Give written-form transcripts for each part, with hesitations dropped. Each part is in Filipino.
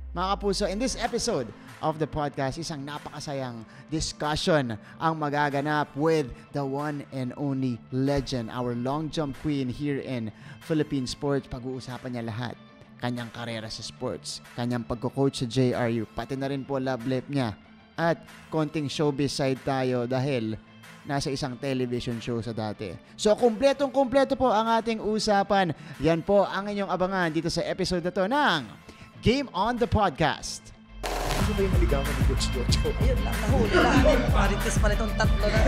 Mga kapuso, in this episode of the podcast, isang napakasayang discussion ang magaganap with the one and only legend, our long jump queen here in Philippine sports. Pag-uusapan niya lahat. Kanyang karera sa sports, kanyang pagko-coach sa JRU, pati na rin po love life niya. At konting showbiz side tayo dahil nasa isang television show sa dati. So, kumpletong-kumpleto po ang ating usapan. Yan po ang inyong abangan dito sa episode na to ng Game on the Podcast. Ano ba yung naligawan ni Coach Jojo? Ayun lang, nahuli lang. Marites pala itong tatlo na.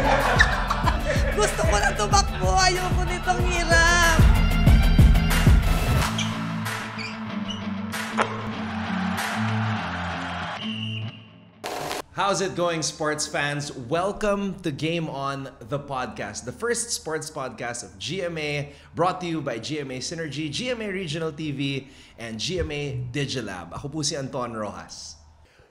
Gusto ko na tumakbo. Ayoko nitong hirap. How's it going, sports fans? Welcome to Game on the Podcast, the first sports podcast of GMA, brought to you by GMA Synergy, GMA Regional TV, and GMA Digilab. Ako po si Anton Rojas.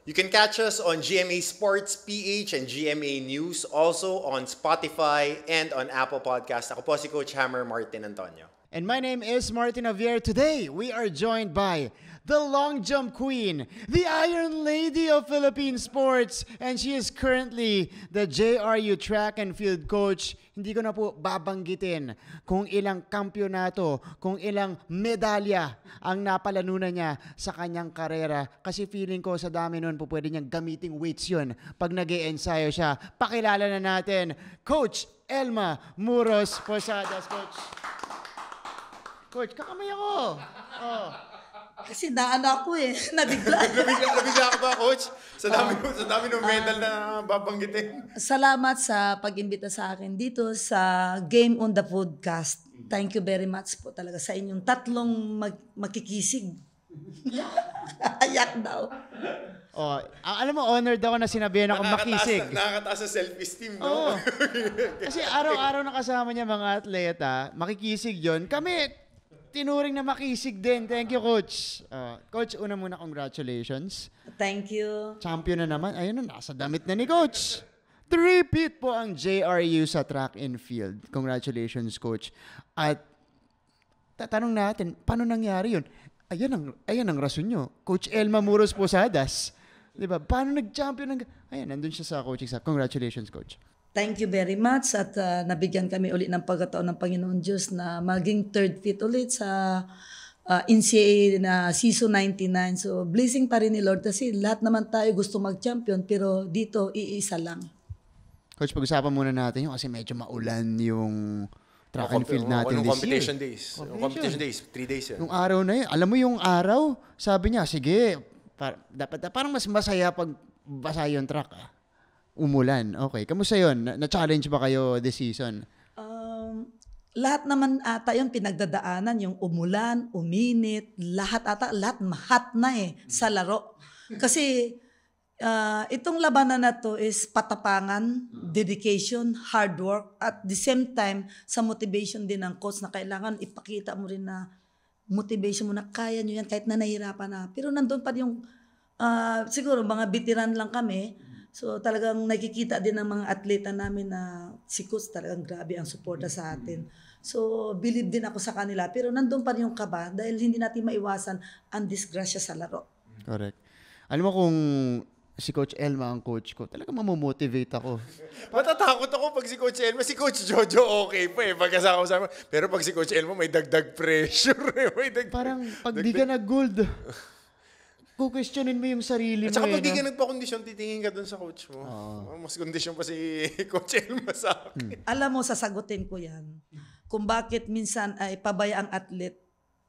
You can catch us on GMA Sports PH and GMA News, also on Spotify and on Apple Podcast. Ako po si Coach Hammer Martin Antonio. And my name is Martin Javier. Today, we are joined by the long jump queen, the Iron Lady of Philippine sports, and she is currently the JRU track and field coach. Hindi ko na po babanggitin kung ilang kampyonato, kung ilang medalya ang napalanunan niya sa kanyang karera. Kasi feeling ko sa dami nun po pwede niyang gamiting weights yun pag nag-e-ensayo siya. Pakilala na natin, Coach Elma Muros Posadas. Coach, kakamay ako. Oh. Kasi naano ako eh. Nabigla. Nabigla ka ba, Coach? Sa dami ng medal na babanggitin. Salamat sa pag-imbita sa akin dito sa Game on the Podcast. Thank you very much po talaga sa inyong tatlong makikisig. Ayak daw. Oh, alam mo, honored ako na sinabihan ako makisig. Nakakataas sa self-esteem, no? Oo. Kasi araw-araw na kasama niya mga atleta, makikisig yon. Kami, tinuring na makisig din. Thank you, Coach. Coach, una muna, congratulations. Thank you. Champion na naman. Ayun na, nasa damit na ni Coach. 3-peat po ang JRU sa track and field. Congratulations, Coach. At tatanong natin, paano nangyari yun? Ayan ang rason nyo. Coach Elma Muros Posadas. Diba? Paano nag-champion? Ayan, nandun siya sa coaching staff. Congratulations, Coach. Thank you very much at nabigyan kami ulit ng pagkataon ng Panginoon Diyos na maging third fit ulit sa NCAA na season 99. So blessing pa rin ni Lord kasi lahat naman tayo gusto mag-champion pero dito iisa lang. Coach, pag-usapan muna natin yun kasi medyo maulan yung track and field natin this competition year. days. Competition days. 3 days yan. Yung araw na yun. Alam mo yung araw, sabi niya, sige, parang mas masaya pag basa yung track. Umulan. Okay. Kamusta yun? Na-challenge ba kayo this season? Lahat naman ata yung pinagdadaanan, yung umulan, uminit, lahat hot na sa laro. Kasi itong labanan na to is patapangan, dedication, hard work, at the same time, sa motivation din ng coach na kailangan ipakita mo rin na motivation mo na kaya nyo yan kahit na nahihirapan na. Pero nandun pa yung, siguro mga veteran lang kami. So talagang nakikita din ng mga atleta namin na si coach talagang grabe ang suporta sa atin. So believe din ako sa kanila. Pero nandun pa rin yung kaba dahil hindi natin maiwasan ang disgrasya sa laro. Correct. Alam mo kung si Coach Elma ang coach ko, talagang mamomotivate ako. Matatakot ako pag si Coach Elma. Si Coach Jojo okay pa pagkasama. Pero pag si Coach Elma may dagdag pressure. Parang pag di ka nag-gold, kukwestiyonin mo yung sarili mo. At saka pag di ka nagpa-kondisyon, titingin ka dun sa coach mo. Mas kondisyon pa si Coach Elma sa akin. Alam mo, sasagutin ko yan. Kung bakit minsan ay pabaya ang atlet,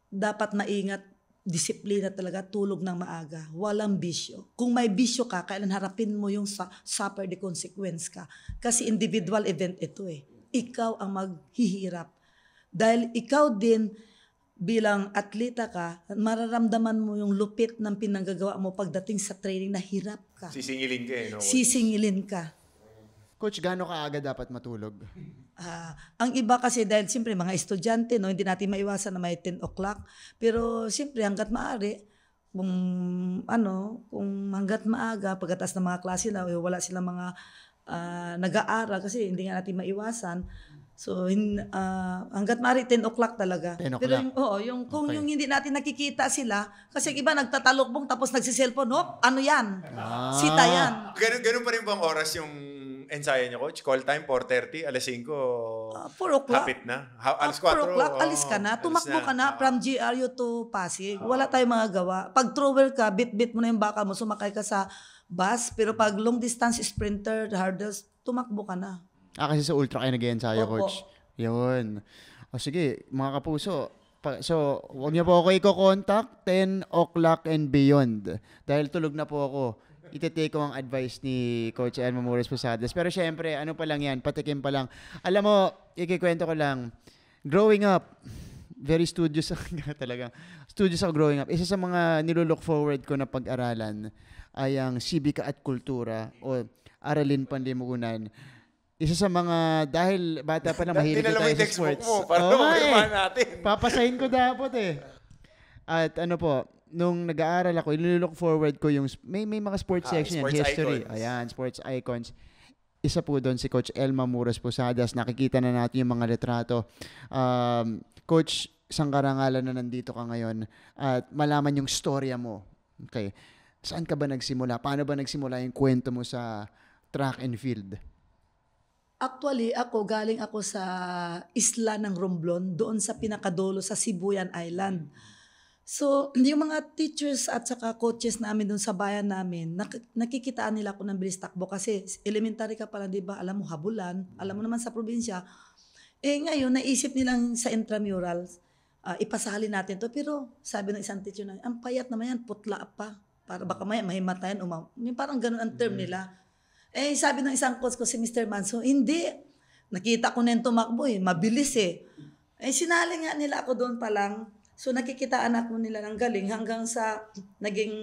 dapat maingat, disiplina talaga, tulog ng maaga. Walang bisyo. Kung may bisyo ka, kailan harapin mo yung suffer the consequence ka. Kasi individual event ito Ikaw ang maghihirap. Dahil ikaw din, bilang atleta ka, mararamdaman mo yung lupit ng pinanggagawa mo pagdating sa training na hirap ka. Sisingilin ka no? Sisingilin ka. Coach, gaano kaaga dapat matulog? Ang iba kasi dahil siyempre mga estudyante, hindi natin maiwasan na may 10 o'clock. Pero siyempre hanggat maaari, kung hanggat maaga, pagkatas ng mga klase na wala silang mga nag-aaral kasi hindi nga natin maiwasan. So hangga't maaari 10 o'clock talaga. 10 o'clock. Pero yung kung Okay. yung hindi natin nakikita sila kasi yung iba nagtatalokbong tapos nagsi-cellphone, ano yan? Sita yan. Ganun pa rin bang oras yung ensayo niyo, coach? Call time, 4:30, alas 5, 4 o'clock. hapit na. Alas 4 4, o'clock, alis ka na. Tumakbo ka na from GRU to Pasig. Wala tayong mga gawa. Pag thrower ka, bit-bit mo na yung baka mo, sumakay ka sa bus. Pero pag long distance sprinter, hurdles, tumakbo ka na. Kasi sa ultra kayo nag-ensayo, Opo. coach. Yun. O sige, mga kapuso. So, huwag niyo po ako i-contact 10 o'clock and beyond. Dahil tulog na po ako. Ite-take ko ang advice ni Coach Elma Mores Posadas. Pero syempre, ano pa lang yan, patikim pa lang. Alam mo, ikikwento ko lang, growing up, very studious talaga. Studious ako growing up. Isa sa mga nilulook forward ko na pag-aralan ay ang sibika at kultura o aralin panlimunan. Isa sa mga, dahil bata pa lang, mahilig Dinala mo tayo yung sa textbook sports. mo para Oo nga maimahan natin. Papasahin ko dapat eh. At ano po, nung nag-aaral ako, ililook forward ko yung, may mga sports section yan, sports history. icons. Ayan, sports icons. Isa po doon si Coach Elma Mures Posadas. Nakikita na natin yung mga retrato. Coach, isang karangalan na nandito ka ngayon at malaman yung storya mo. Okay. Saan ka ba nagsimula? Paano ba nagsimula yung kwento mo sa track and field? Actually, galing ako sa isla ng Romblon, doon sa pinakadulo sa Sibuyan Island. So, yung mga teachers at saka coaches namin doon sa bayan namin, nakikitaan nila ako ng bilis takbo kasi elementary ka pala, di ba? Alam mo, habulan. Alam mo naman sa probinsya. Ngayon, naisip nilang sa intramural, ipasali natin to. Pero sabi ng isang teacher na, ang payat naman yan, putla pa. Para baka mahimatayan. Parang ganun ang term nila. Sabi ng isang coach ko, si Mr. Manso, hindi. Nakita ko na yung tumakbo mabilis sinali nga nila ako doon pa lang. So nakikitaan ako nila ng galing hanggang sa naging,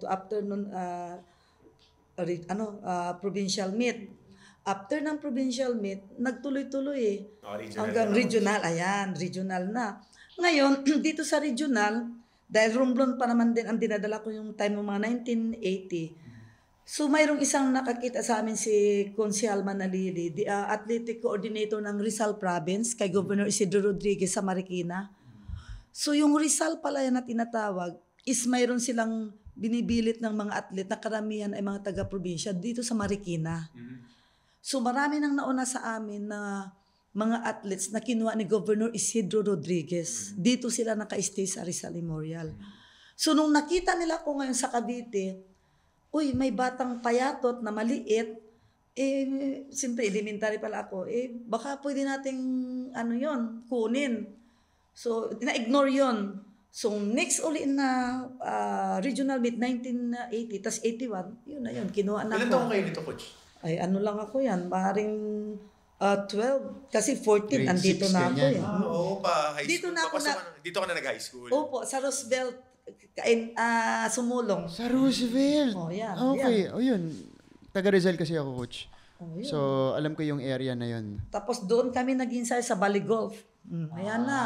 after nun, provincial meet. After ng provincial meet, nagtuloy-tuloy hanggang regional. Ayan, regional na. Ngayon, dito sa regional, dahil Romblon pa naman din ang dinadala ko yung time ng mga 1980, so mayroong isang nakakita sa amin si Consial Manalili, the athletic coordinator ng Rizal Province, kay Governor Isidro Rodriguez sa Marikina. So yung Rizal pala yan na tinatawag, is mayroon silang binibilit ng mga atlet na karamihan ay mga taga-probinsya dito sa Marikina. So marami nang nauna sa amin na mga athletes na kinuha ni Governor Isidro Rodriguez. Dito sila naka-stay sa Rizal Memorial. So nung nakita nila ko ngayon sa Cavite, may batang payatot na maliit, siyempre elementary pala ako, baka pwede nating, kunin. So, na-ignore yon. So, next uli na regional meet, 1980, tas 81, yun na yun, kinuha na Ilan ako. taong kayo nito, coach? Lang ako yan, maaaring 12, kasi 14, Grade andito 6 na ako ganyan. Oo pa, high Dito school. na ako Dito ka na nag-high school. Opo, sa Roosevelt, sumulong. Sa Roosevelt. Yan. Okay. O yun. Taga Rizal kasi ako, coach. Yun. So, alam ko yung area na yun. Tapos doon kami nag-insay sa Bali Golf. Ayan na.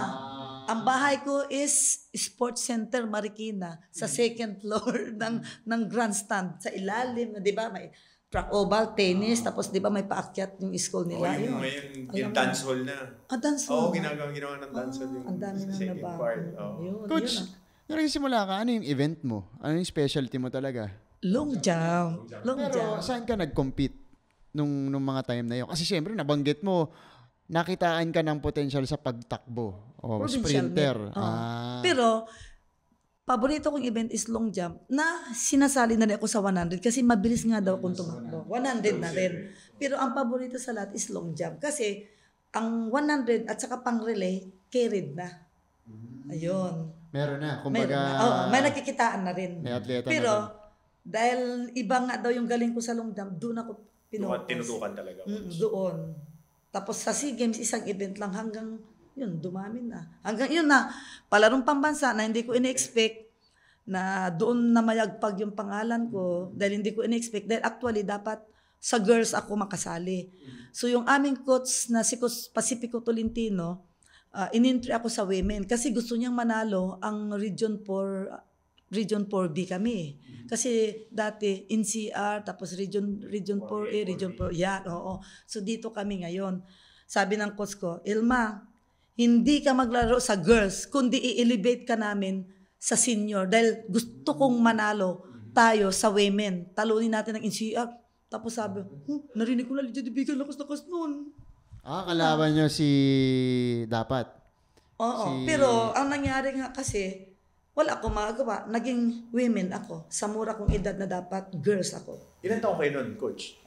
Ang bahay ko is Sports Center Marikina sa second floor ng grandstand sa ilalim, 'di ba? May track oval, tennis, tapos 'di ba may paakyat yung school nila. Yung dance hall na. Dance hall. Oo, ginawa ng dance hall yung Ang dami nang second nabago. part. Coach, nung nagsimula ka, ano yung event mo? Ano yung specialty mo talaga? Long jump. Long Pero jump. saan ka nag-compete nung mga time na yun? Kasi siyempre, nabanggit mo, nakitaan ka ng potential sa pagtakbo. O Provincial sprinter. meet. Pero, paborito kong event is long jump na sinasali na rin ako sa 100 kasi mabilis nga daw kung tumakbo. 100 na rin. Pero ang paborito sa lahat is long jump kasi ang 100 at saka pang relay, carried na. Ayun. Meron na. Meron Kumbaga, na. May nakikitaan na rin. may atleta na Pero, rin. dahil iba nga daw yung galing ko sa long jump, doon ako pinukas. Tinutukan talaga. Doon. Tapos sa SEA Games, isang event lang hanggang yun, dumami na. Hanggang yun na, palarong pambansa na hindi ko in-expect na doon na mayagpag yung pangalan ko dahil hindi ko in-expect. Dahil actually, dapat sa girls ako makasali. So yung aming coach na si Coach Pacifico Tolentino, in-entry ako sa women kasi gusto niyang manalo ang Region 4 Region 4B kami. Kasi dati NCR, tapos Region 4A, Region 4, yan, oo. So dito kami ngayon. Sabi ng coach ko, Ilma, hindi ka maglaro sa girls, kundi i-elevate ka namin sa senior. Dahil gusto kong manalo tayo sa women. Talunin natin ng NCR. Tapos sabi, narinig ko na Lydia Dibigan, lakas-lakas nun. Kalaban nyo si Dapat. Oo, pero ang nangyari nga kasi, wala akong magagawa. Naging women ako. Sa mura kong edad na dapat, girls ako. Ilan taon kayo nun, coach?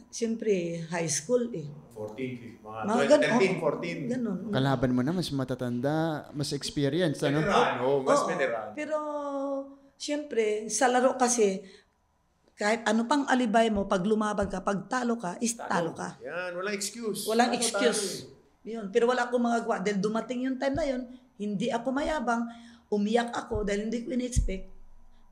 Siyempre, high school eh. 14, mga Mga 13, 14. Ganon. Kalaban mo na, mas matatanda, mas experience, ano? Mas Oo, veterano. pero, siyempre, sa laro kasi, kahit ano pang alibay mo, pag lumaban ka, pag talo ka, is talo ka. Yan, walang excuse. Walang excuse. Yun. Pero wala akong magagawa. Dahil dumating yung time na yun, hindi ako mayabang, umiyak ako dahil hindi ko in-expect.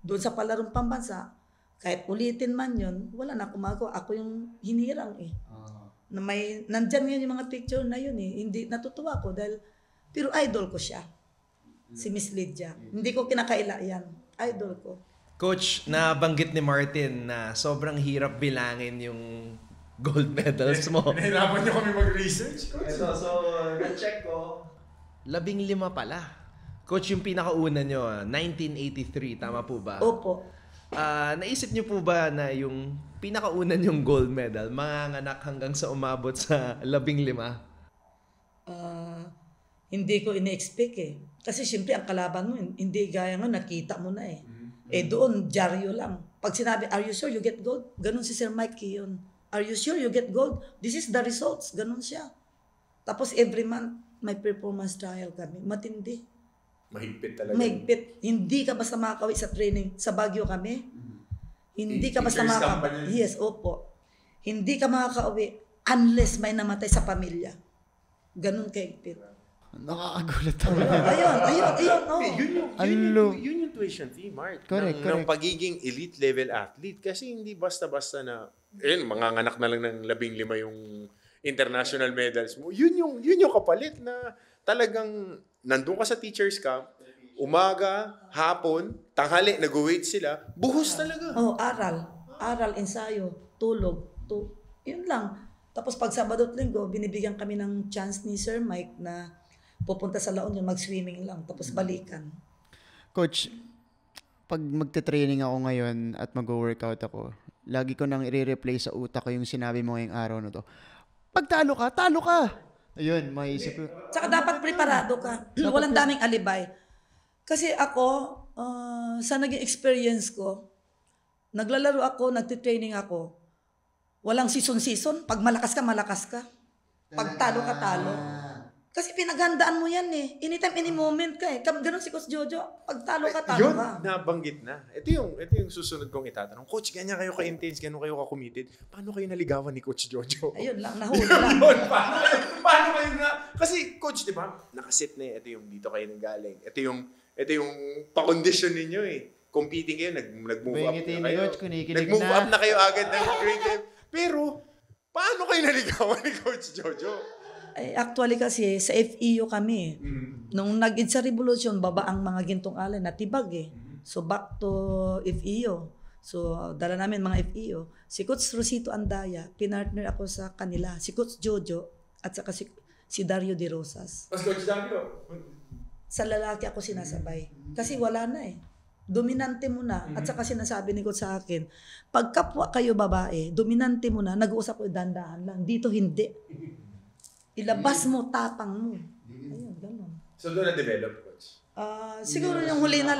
Doon sa palarong pambansa, kahit ulitin man yun, wala na akong magagawa. Ako yung hinirang eh. Na nandyan ngayon yung mga picture na yun eh. Hindi, natutuwa ko dahil, pero idol ko siya. Si Miss Lydia. Hindi ko kinakaila yan. Idol ko. Coach, nabanggit ni Martin na sobrang hirap bilangin yung gold medals mo. Nahirapan niyo kami mag-research, coach. Ito, so na-check ko, 15 pala. Coach, yung pinakauna nyo, 1983, tama po ba? Opo. Naisip niyo po ba na yung pinakauna yung gold medal, manganganak hanggang sa umabot sa 15? Hindi ko ine-expect eh. Kasi siyempre ang kalaban mo, hindi gaya nga, nakita mo na eh. Doon, dyaryo lang. Pag sinabi, are you sure you get gold? Ganun si Sir Mike yun. Are you sure you get gold? This is the results. Ganun siya. Tapos every month, may performance trial kami. Matindi. Mahigpit talaga. Mahigpit. Hindi ka basta makakawi sa training. Sa Baguio kami. Hindi ka basta Teachers makakawi. Yes, opo. Hindi ka makakauwi unless may namatay sa pamilya. Ganun kahigpit. Nakakagulat ako. Ayun. Oh. Yun yung tuition fee, Mark. Correct. Ng pagiging elite level athlete. Kasi hindi basta-basta na, manganganak na lang ng 15 yung international medals mo. Yun yung kapalit na talagang nandun ka sa teacher's camp, umaga, hapon, tanghali, nag-wait sila, buhos talaga. Aral, ensayo, tulog. Yun lang. Tapos pag Sabado at Linggo, binibigyan kami ng chance ni Sir Mike na pupunta sa La Union, mag-swimming lang, tapos balikan. Coach, pag magte-training ako ngayon at mag-workout ako, lagi ko nang i-replay sa utak ko yung sinabi mo ngayong araw na to. Pag talo ka! Ayun, maisip ko. Tsaka dapat preparado ka. Walang daming alibay. Kasi ako, sa naging experience ko, naglalaro ako, nagtitraining ako, walang season. Pag malakas ka. Pag talo ka, talo. Kasi pinaghandaan mo yan eh. Anytime, any moment ka eh. Ganon si Coach Jojo. Pag talo ka, talo Yun, ka. nabanggit na. Ito yung susunod kong itatanong. Coach, ganyan kayo ka-intense, ganyan kayo ka-committed. Paano kayo naligawan ni Coach Jojo? Ayun lang, nahuli lang. Paano kayo na? Kasi, Coach, di ba? Nakasit na eh. Ito yung dito kayo nanggaling. Ito yung pa-condition ninyo eh. Competing kayo, nag-move up na kayo. Nag-move up na kayo agad ng grade time. Pero, paano kayo naligawan ni Coach Jojo? Actually kasi, sa FEU kami. Nung nag-IDSA Revolution, baba ang mga gintong alay na tibag eh. So, back to FEU. So, dala namin mga FEU. Si Coach Rosito Andaya, pinartner ako sa kanila. Si Coach Jojo, at saka si Dario De Rosas. Mas Coach Dario? Sa lalaki ako sinasabay. Kasi wala na eh. Dominante mo na. At saka sinasabi ni Coach sa akin, pag kapwa kayo babae, dominante mo na, nag-uusap ko dandahan lang. Dito hindi. Ilabas mo, tapang mo. Ayun, gano'n. So doon na-develop, Coach? Siguro yung huli na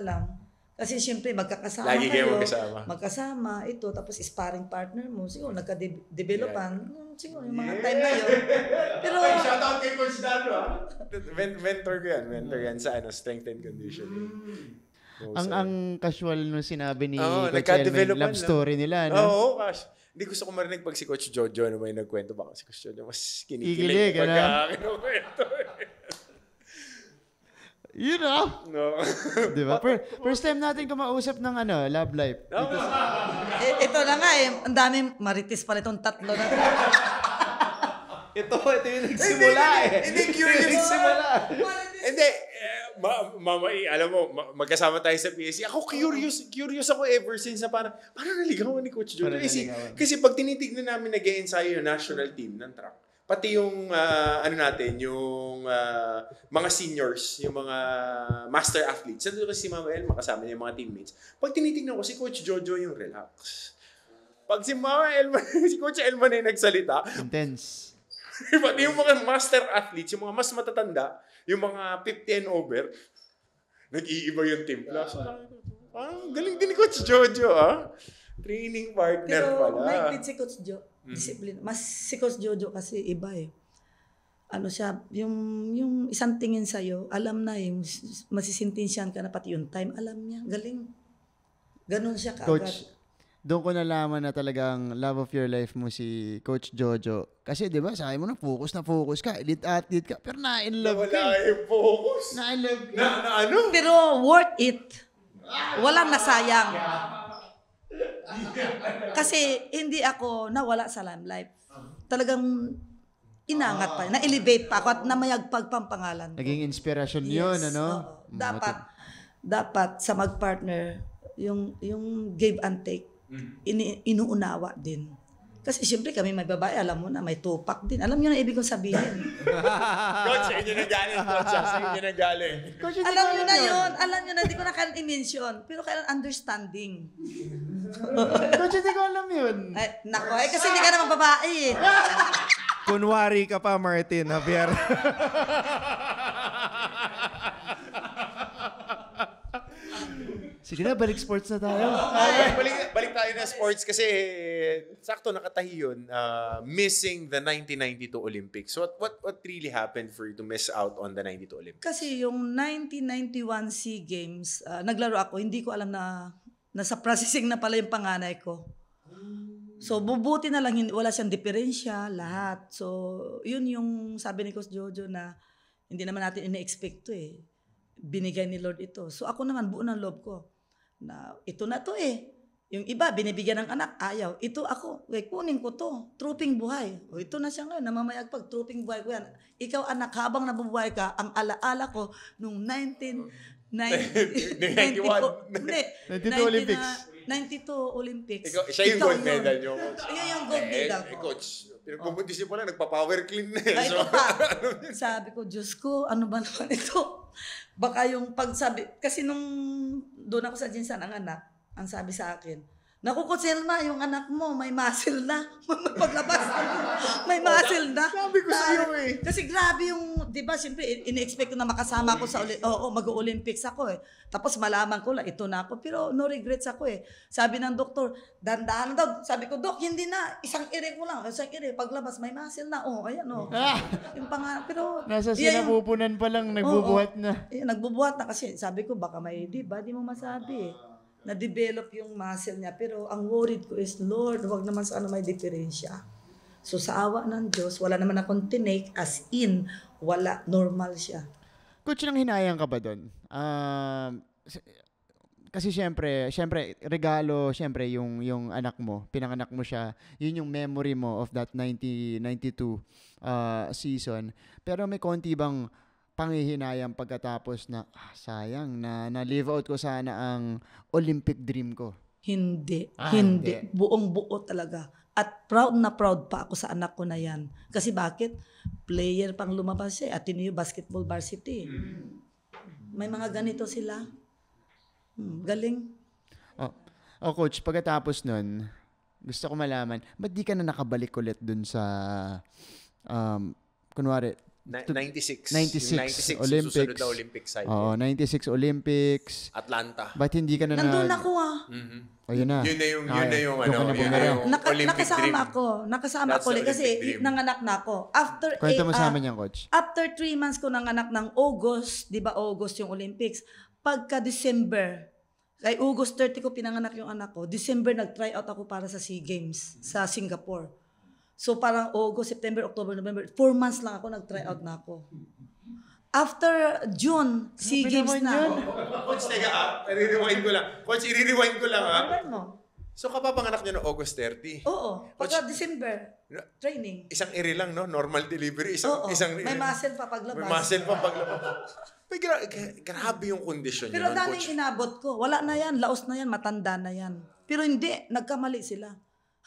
lang. Kasi siyempre, magkakasama Lagi kayo magkasama. Magkasama, ito, tapos sparring partner mo. Siguro, nagka-developan. Siguro, yung mga time na yun. Pero, shoutout kay Coach Dario, Mentor ko yan sa strength and conditioning. Ang casual nung sinabi ni Coach nagka-develop Elmen, love story nila, no? Oo, Cash. Hindi gusto ko marinig pag si Coach Jojo na may nagkwento. Baka si Coach Jojo mas Ikilig, kinikilig pagka kinukwento. Yun ah! No. Di ba? First time natin kumausap ng love life. ito na nga eh. Ang dami maritis pala itong tatlo na. Ito yung nagsimula eh. Hindi, curious. Nagsimula. Hindi, alam mo, magkasama tayo sa PSC. Ako curious ako ever since na parang naligawan ni Coach Jojo. Kasi pag tinitignan namin nag-e-ensayo yung national team ng track, pati yung yung mga seniors, yung mga master athletes. Nandito kasi si Mama Elma kasama niya yung mga teammates. Pag tinitignan ko si Coach Jojo yung relax. Pag si Mama Elma, si Coach Elma na yung nagsalita, Intense. pati yung mga master athletes, yung mga mas matatanda, yung mga 50 and over, nag-iiba yung timpla. So, galing din ni Coach Jojo, training partner Pero pala. mahigpit si Coach Jo. Discipline. Mas si Coach Jojo kasi iba eh. Ano siya, yung isang tingin sa'yo, alam na yung masisintensyan ka na pati yung time, alam niya. Galing. Ganon siya kaagad. Coach, doon ko nalaman na talagang love of your life mo si Coach Jojo. Kasi 'di ba, sabi mo na focus ka, elite athlete ka, pero na-in-love ka. Wala yung focus. Na-in-love ka. Na ano? Pero worth it. Walang nasayang. Kasi hindi ako nawala sa limelight. Talagang inangat pa, na-elevate pa ako at namayagpag pang pangalan ko. Naging inspirasyon 'yun, ano? Oo. Dapat sa mag-partner yung give and take inuunawa din. Kasi siyempre kami may babae, alam mo na, may tupak din. Alam niyo na ibig kong sabihin. Coach, sa inyo na galing, Coach. Sa inyo na galing. Coach, hindi Alam ko niyo na yun. yun. Alam niyo na, hindi ko na kailan i-mention. Pero kailan understanding. Coach, hindi ko alam yun. Ay, nako, kasi hindi ka naman babae eh. Kunwari ka pa, Martin, Javier. Sige na, balik sports na tayo. Balik tayo na sports kasi sakto nakatahi yun. Missing the 1992 Olympics. So what really happened for you to miss out on the 92 Olympics? Kasi yung 1991 SEA Games, naglaro ako, hindi ko alam na nasa processing na pala yung panganay ko. So, bubuti na lang, wala siyang diferensya, lahat. So, yun yung sabi ni Coach Jojo na hindi naman natin ina-expect to eh. Binigay ni Lord ito. So, ako naman, buo ng loob ko na ito na to eh. Yung iba, binibigyan ng anak, ayaw. Ito ako, kunin ko to. Truping buhay. O, ito na siya ngayon, namamayagpag, truping buhay ko yan. Ikaw anak, habang nabubuhay ka, ang alaala ko nung 92 Olympics. 92 Olympics. Siya yung gold medal niyo, Coach. Iyan yung gold medal ko. Coach, pinagbubuntis niyo pala, nagpa-power clean na eh. Ay, ito pa. Sabi ko, Diyos ko, ano ba naman ito? Baka yung pagsabi, kasi nung doon ako sa Jinsan, ang anak, ang sabi sa akin, naku, Coach Elma, yung anak mo, may muscle na. Paglabas, may muscle na. Sabi ko sa iyo eh. Kasi grabe yung, di ba, siyempre, in-expect ko na makasama ako sa, mag-Olympics ako eh. Tapos malaman ko lang, ito na ako. Pero no regrets ako eh. Sabi ng doktor, dandahan daw. Sabi ko, Dok, hindi na. Isang ire ko lang. Isang ire. Paglabas, may muscle na. Oh, ayan oh. Yung pero... Nasa sinapupunan pa lang, nagbubuhat na. Nagbubuhat na kasi. Sabi ko, baka may, di ba, di mo masabi eh. Na-develop yung muscle niya. Pero ang worried ko is, Lord, wag naman sana may diferensya. So sa awa ng Diyos, wala naman akong tinake, as in, wala, normal siya. Coach, nang hinayang ka ba doon? Kasi syempre, regalo, syempre, yung anak mo, pinanganak mo siya, yun yung memory mo of that 1992 season. Pero may konti bang panghihinayang pagkatapos na, sayang, na-live out ko sana ang Olympic dream ko? Hindi. Hindi. Buong-buo talaga. At proud na proud pa ako sa anak ko na yan. Kasi bakit? Player pang lumabas siya. Ateneo Basketball Varsity. May mga ganito sila. Galing. Oh, Coach, pagkatapos nun, gusto ko malaman, ba't di ka na nakabalik ulit dun sa, kunwari, 96 Olympics. Susunod na Olympics cycle. Oo, 96 Olympics. Atlanta. Ba't hindi ka na Nandun ako Oh, yun na. Yun na yung Olympic dream. Nakasama That's ako the kasi Olympic dream. nanganak na ako. Kwento mo sa amin yan, Coach. After 3 months ko nanganak ng August, di ba August yung Olympics, pagka December, kay August 30 ko pinanganak yung anak ko, December nag-try out ako para sa SEA Games sa Singapore. So parang August, September, October, November, 4 months lang ako, nag-try out na ako. After June, SEA Games na. Coach, teka i-rewind ko lang. Coach, i-rewind ko lang Ano mo? So kapapanganak niyo no August 30. Oo, pagka December, training. Isang iri lang, no? Normal delivery. Oo, Isang may muscle pa paglabas. May muscle pa paglabas. May grabe yung kondisyon niyo. Pero nun, daming Coach. inabot ko. Wala na yan, laos na yan, matanda na yan. Pero hindi, nagkamali sila.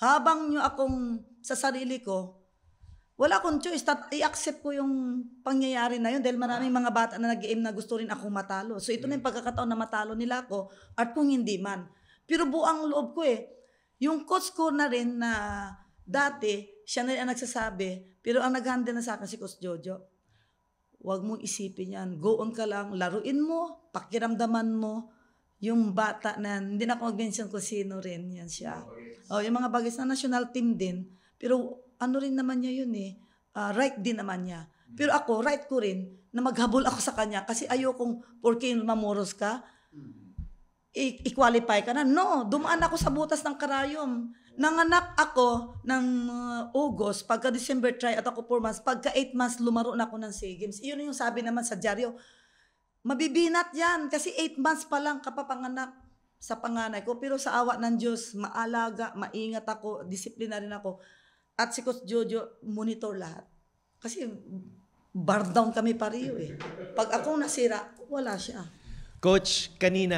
Habang nyo akong sa sarili ko, wala akong choice. I-accept ko yung pangyayari na yun dahil maraming mga bata na nag-aim na gusto rin akong matalo. So ito na yung pagkakataon na matalo nila ako at kung hindi man. Pero buang loob ko eh. Yung coach ko na rin na dati, siya na rin ang nagsasabi, pero ang nag-handle na sa akin si Coach Jojo, huwag mong isipin yan. Go on ka lang, laruin mo, pakiramdaman mo, yung bata na, hindi na ako mag-mention kung sino rin, yan siya. Oh, yung mga bagay na national team din, pero ano rin naman niya yun eh, right din naman niya. Pero ako, right ko rin, na maghabol ako sa kanya, kasi ayokong, porke mamoros ka, i-qualify ka na. No, dumaan ako sa butas ng karayom. Nanganak ako ng August, pagka December try at ako 4 months, pagka 8 months lumaro na ako ng SEA Games. Iyon yung sabi naman sa dyaryo, mabibinat yan kasi 8 months pa lang kapapanganak sa panganay ko. Pero sa awa ng Diyos, maalaga, maingat ako, disiplina rin ako. At si Coach Jojo, monitor lahat. Kasi bar down kami pareho eh. Pag akong nasira, wala siya. Coach, kanina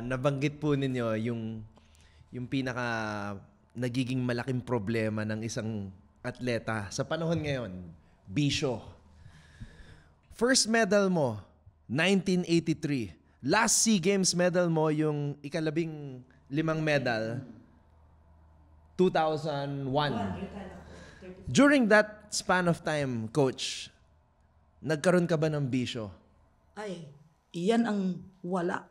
nabanggit po ninyo yung pinaka nagiging malaking problema ng isang atleta sa panahon ngayon, bisyo. First medal mo, 1983. Last SEA Games medal mo, yung ika-15 medal, 2001. During that span of time, Coach, nagkaroon ka ba ng bisyo? Ay, iyan ang wala.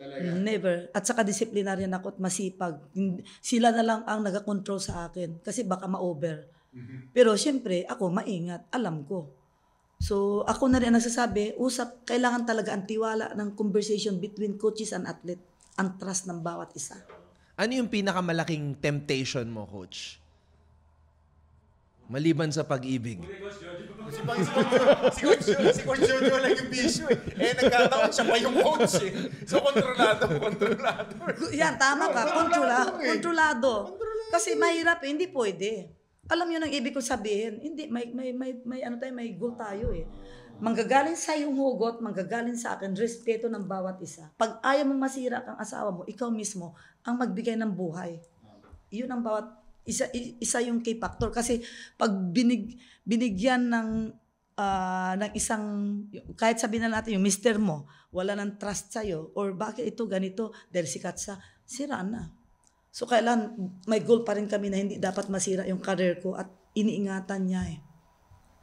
Talaga? Never. At saka disiplinaryan ako at masipag. Sila na lang ang nag-control sa akin kasi baka ma-over. Pero siyempre, ako maingat. Alam ko. So, ako na rin ang nagsasabi, kailangan talaga ang tiwala ng conversation between coaches and athlete. Ang trust ng bawat isa. Ano yung pinakamalaking temptation mo, Coach? Maliban sa pag-ibig. Si Coach Jojo lang yung bisyo eh. Nagkataon siya pa yung coach eh. So, kontrolado. Yan, tama ka. Kontrolado. Kasi mahirap eh, hindi pwede. Alam yun ang ibig ko sabihin. Hindi, may goal tayo eh. Manggagaling sa yung hugot, manggagaling sa akin, respeto ng bawat isa. Pag ayaw mong masira kang asawa mo, ikaw mismo ang magbigay ng buhay. Yun ang bawat isa yung key factor kasi pag binigyan ng isang, kahit sabihin na natin yung mister mo wala ng trust sa'yo or bakit ito ganito dahil sikat sa, sira na. So kailan may goal pa rin kami na hindi dapat masira yung career ko at iniingatan niya eh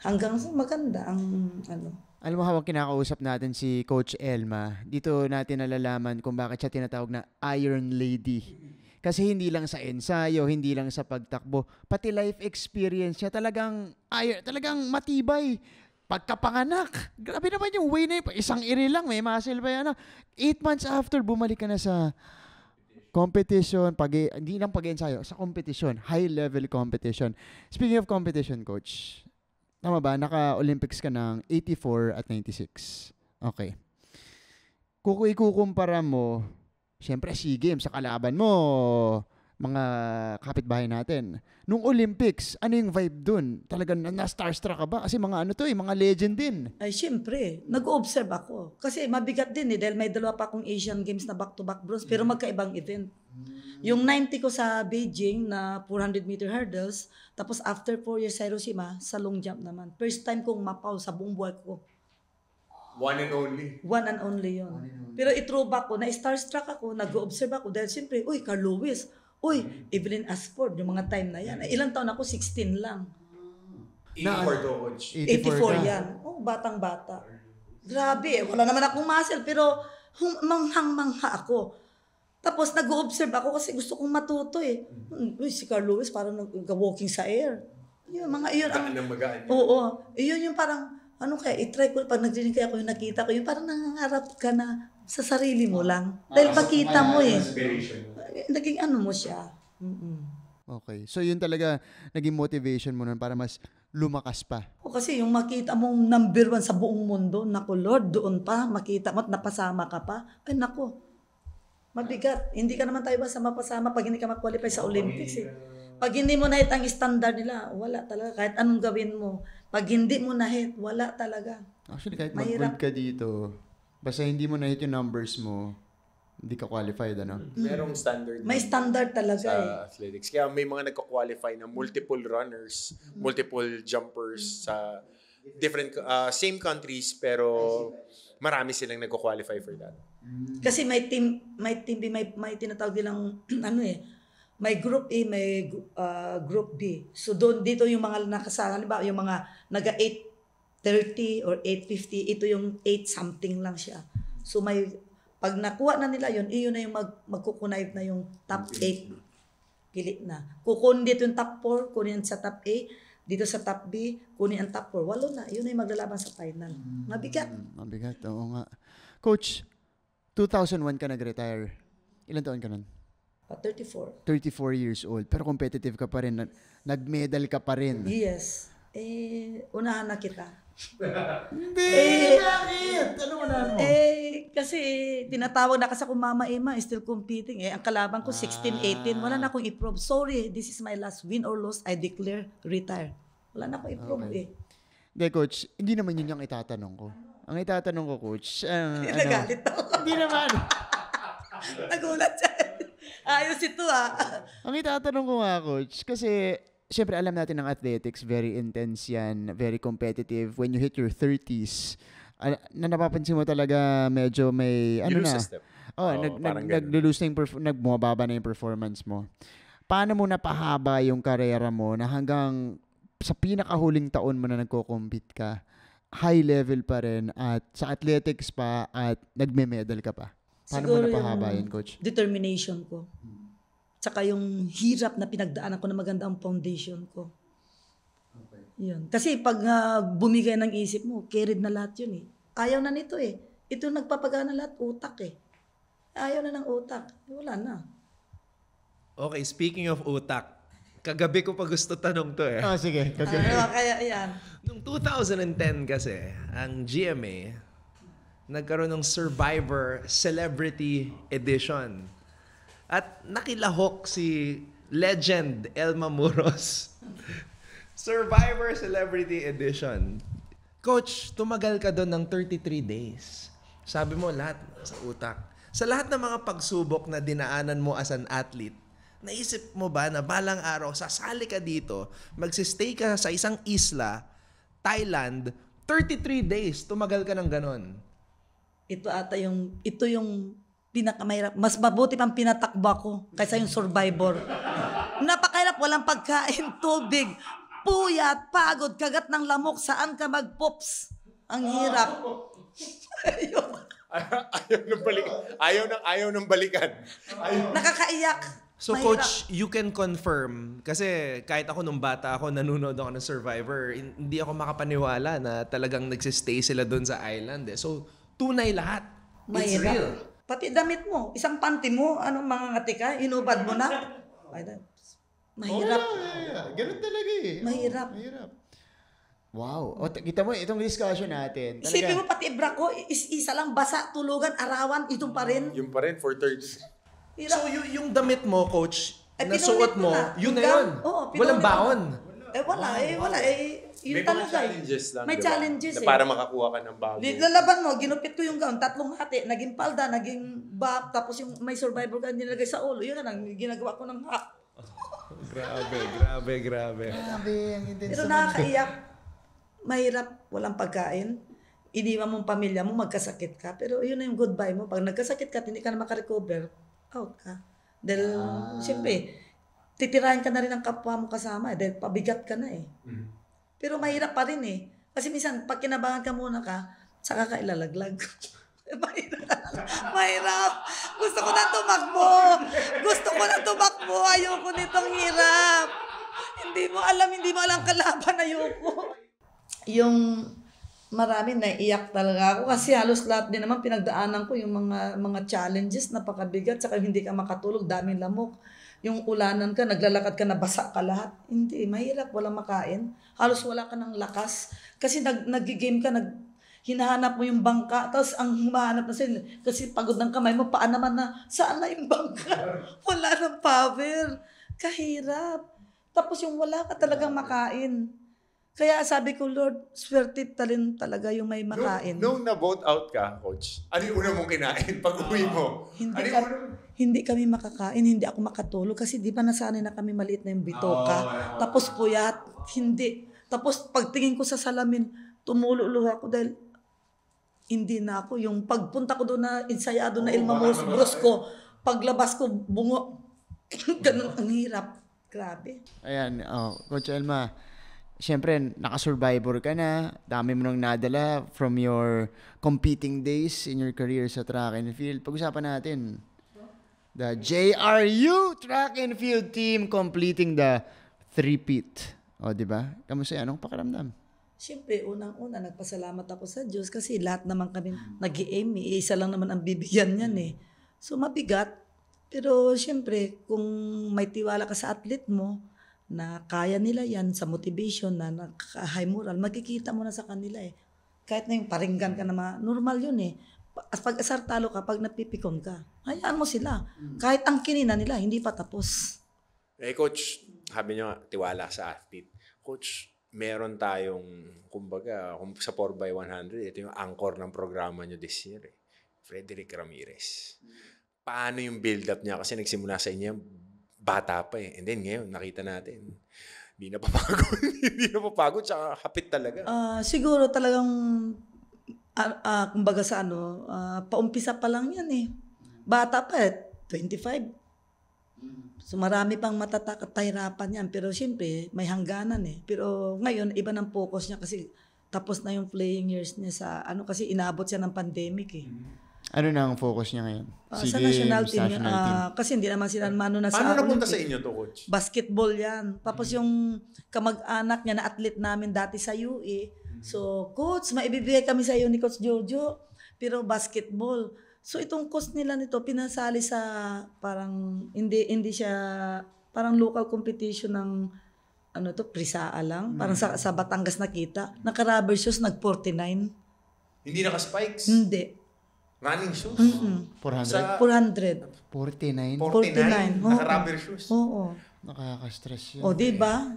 hanggang maganda ang ano. Alam mo, habang kinakausap natin si Coach Elma, dito natin nalalaman kung bakit siya tinatawag na Iron Lady. Kasi hindi lang sa ensayo, hindi lang sa pagtakbo, pati life experience niya talagang matibay. Pagkapanganak, grabe naman yung way na yun. Isang iri lang, may muscle pa yan. 8 months after, bumalik ka na sa competition, hindi lang pag-ensayo, sa competition, high-level competition. Speaking of competition, Coach, tama ba? Naka-Olympics ka ng 84 at 96. Okay. Ikukumpara mo, siyempre, SEA Games, sa kalaban mo, mga kapitbahay natin. Nung Olympics, ano yung vibe dun? Talagang na-starstruck ka ba? Kasi mga mga legend din. Ay, siyempre, nag-observe ako. Kasi mabigat din dahil may 2 pa akong Asian Games na back-to-back bronze, pero magkaibang event. Yung 90 ko sa Beijing na 400-meter hurdles, tapos after 4 years sa Hiroshima, sa long jump naman. First time kong mapaw sa buong buhay ko. One and only. One and only yun. Pero i-throwback ko, na-starstruck ako, nag-observe ako dahil siyempre, uy, Carl Lewis, uy, Evelyn Asford, yung mga time na yan. Ilang taon ako? 16 lang. 84 to, Coach. 84 yan. Oh, batang-bata. Grabe, wala naman akong muscle, pero manghang-mangha ako. Tapos nag-observe ako kasi gusto kong matuto eh. Uy, si Carl Lewis parang nag-walking sa air. Yun, mga iyon. Oo. Iyon yung parang, i-try ko, pag nagdinig kaya ako yung nakita ko, yung parang nangangarap ka na sa sarili mo lang. Dahil pakita mo eh. Naging mo siya. Okay. So yun talaga naging motivation mo nun para mas lumakas pa. O kasi yung makita mong number 1 sa buong mundo, naku Lord, doon pa, makita mo at napasama ka pa, ay naku, Mabigat. Hindi ka naman tayo basta mapasama pag hindi ka mag-qualify sa Olympics eh. Pag hindi mo na-hit ang standard nila, wala talaga. Kahit anong gawin mo. Pag hindi mo na-hit, wala talaga. Actually, kahit Mahirap. mag-gold ka dito, basta hindi mo na-hit yung numbers mo, hindi ka qualified, ano? Merong standard. May standard talaga sa eh. athletics. Kaya may mga nagko-qualify na multiple runners, multiple jumpers sa different, same countries, pero marami silang nagko-qualify for that. Kasi may team B, may tinatawag nilang ano eh, may group A, may group B. So doon dito yung mga nakasama, halimbawa yung mga naga 8:30 or 8:50, ito yung 8 something lang siya. So may pag nakuha na nila yun, iyon na yung magkukunayb na yung top 8. Pili na. Kukunin dito yung top 4, kunin sa top A, dito sa top B, kunin ang top 4. Walo na. Yun na yung maglalaban sa final. Mabigat. Mabigat, oo nga. Coach, 2001 ka nag-retire. Ilan taon ka nun? 34. 34 years old. Pero competitive ka pa rin. Nag-medal ka pa rin. Yes. Unahan na kita. Hindi! Bakit? Ano unahan mo? Kasi tinatawag na kasi akong Mama Emma, still competing. Ang kalaban ko 16, 18. Wala na akong i-prove. Sorry, this is my last win or loss. I declare retire. Wala na akong i-prove eh. Hindi, Coach. Hindi naman yun yung itatanong ko. Ang itatanong ko, Coach, Nagalit ako. Hindi naman. Nagulat siya. Ayos ito Ang itatanong ko nga, Coach, kasi siyempre alam natin ng athletics, very intense yan, very competitive. When you hit your 30s, na napapansin mo talaga medyo may, You lose a step. nag-lose na bumababa na yung performance mo. Paano mo napahaba yung karera mo na hanggang sa pinakahuling taon mo na nagko-compete ka, high level pa rin at sa athletics pa at nagme-medal ka pa? Paano mo napahaba yun, Coach? Determination ko. Tsaka yung hirap na pinagdaanan ko na maganda ang foundation ko. Okay. Yun. Kasi pag bumigay ng isip mo, carried na lahat yun eh. Ayaw na nito eh. Ito nagpapagana lahat, utak eh. Ayaw na ng utak. Wala na. Okay, speaking of utak, kagabi ko pa gusto tanong to eh. Sige. Kaya yan. Noong 2010 kasi, ang GMA nagkaroon ng Survivor Celebrity Edition. At nakilahok si legend Elma Muros. Survivor Celebrity Edition. Coach, tumagal ka doon ng 33 days. Sabi mo lahat sa utak. Sa lahat ng mga pagsubok na dinaanan mo as an athlete, naisip mo ba na balang araw, sasali ka dito, magsistay ka sa isang isla, Thailand, 33 days, tumagal ka ng ganon? Ito yung pinakamahirap. Mas mabuti pang pinatakba ko kaysa yung Survivor. Napakahirap, walang pagkain, tubig, puyat, pagod, kagat ng lamok, saan ka mag-pops. Ang hirap. Ayaw ng balikan. Nakakaiyak. So Mahirap. Coach, you can confirm, kasi kahit ako nung bata ako, nanonood ako ng Survivor, hindi ako makapaniwala na talagang nagsistay sila doon sa island. So, tunay lahat. It's Mahirap. real. Pati damit mo, isang panty mo, mga ngati ka, inubad mo na. Mahirap. Ganun talaga eh. Mahirap. Mahirap. Wow. Kita mo, itong discussion natin. Isipin mo pati ibra ko, isa lang, basa, tulugan, arawan, itong pa rin. Yung pa rin for third. Hirap. So, yung damit mo, Coach, Ay, nasuot pinunit mo, ko na. yun na Yung yun. gown, oo, Walang pinunit ko. baon. Wala. Yun May mga talaga. challenges lang. May diba? challenges na eh. para makakuha ka ng bago. Lalaban mo, ginupit ko yung gown, 3 hati, naging palda, naging bap, tapos yung may Survivor ka nilagay sa ulo. Yun na lang, ginagawa ko ng hack. Grabe. Grabe, ang intense. Pero nakakaiyak. Mahirap, walang pagkain. Iniwan mong pamilya mo, magkasakit ka. Pero yun na yung goodbye mo. Pag nagkasakit ka, hindi ka na makarecover, out ka. Dahil, siyempre, titirahin ka na rin ng kapwa mo kasama. Dahil pabigat ka na eh. Pero mahirap pa rin eh. Kasi minsan, pag kinabangan ka muna ka, saka ka ilalaglag. Mahirap. Gusto ko na tumakbo. Ayoko nitong hirap. Hindi mo alam kalaban. Ayoko. Yung marami naiiyak talaga ako kasi halos lahat din naman pinagdaanan ko yung mga challenges, napakabigat, saka hindi ka makatulog, daming lamok. Yung ulanan ka, naglalakad ka, nabasa ka lahat. Hindi, mahirap, walang makain. Halos wala ka ng lakas. Kasi nag-game ka, hinahanap mo yung bangka, tapos ang humahanap na sa'yo, kasi pagod ng kamay mo, paan naman na, saan na yung bangka? Wala ng power. Kahirap. Tapos yung wala ka talagang makain. Kaya sabi ko, Lord, swerte talin talaga yung may makain. Nung na-vote out ka, Coach, ano yung una mong kinain pag uwi mo? Hindi kami makakain, hindi ako makatulog kasi di ba nasanay na kami maliit na yung bitoka. Tapos puyat, hindi. Tapos pagtingin ko sa salamin, tumululuha ako dahil hindi na ako. Yung pagpunta ko doon na ensayado na Ilma Brusco, paglabas ko, bungo. Ganun ang hirap. Grabe. Ayan, Coach Elma, siyempre, naka-survivor ka na. Dami mo nang nadala from your competing days in your career sa track and field. Pag-usapan natin, the JRU track and field team completing the three-peat. O, di ba? Kamusta yan? Anong pakiramdam? Siyempre, unang-una, nagpasalamat ako sa Diyos kasi lahat naman kami nag-i-aim. Isa lang naman ang bibigyan yan eh. So, mabigat. Pero siyempre, kung may tiwala ka sa athlete mo, na kaya nila yan sa motivation na high moral, makikita mo na sa kanila eh. Kahit na yung paringgan ka na normal yun eh. Pag asar talo ka, pag napipikon ka, hayaan mo sila. Kahit ang kinina nila, hindi pa tapos. Coach, sabi niyo, tiwala sa athlete. Coach, meron tayong, kumbaga, sa 4x100, ito yung anchor ng programa niyo this year eh. Frederick Ramirez. Paano yung build-up niya? Kasi nagsimula sa inyo, bata pa eh. And then ngayon, nakita natin, hindi na papagod. Hindi na papagod, tsaka hapit talaga. Siguro talagang, kumbaga sa paumpisa pa lang yan eh. Bata pa eh, 25. So marami pang matatak at tahirapan yan. Pero siyempre, may hangganan eh. Pero ngayon, iba ng focus niya kasi tapos na yung playing years niya sa kasi inabot siya ng pandemic eh. Ano na ang focus niya ngayon? Sa national team. Kasi hindi naman sila mano na sa Paano napunta sa inyo to, Coach? Basketball yan. Tapos yung kamag-anak niya na athlete namin dati sa UE. So, Coach, maibibigay kami sa iyo ni Coach Jojo. Pero basketball. So, itong coach nila nito, pinasali sa parang, hindi siya, parang local competition ng, Prisaa lang. Parang sa Batangas nakita. Naka-rubber shoes, nag-49. Hindi naka-spikes? Hindi. Running shoes? 400? 400. 49? 49. Naka-rubber shoes? Oo. Nakaka-stress yun. O, diba?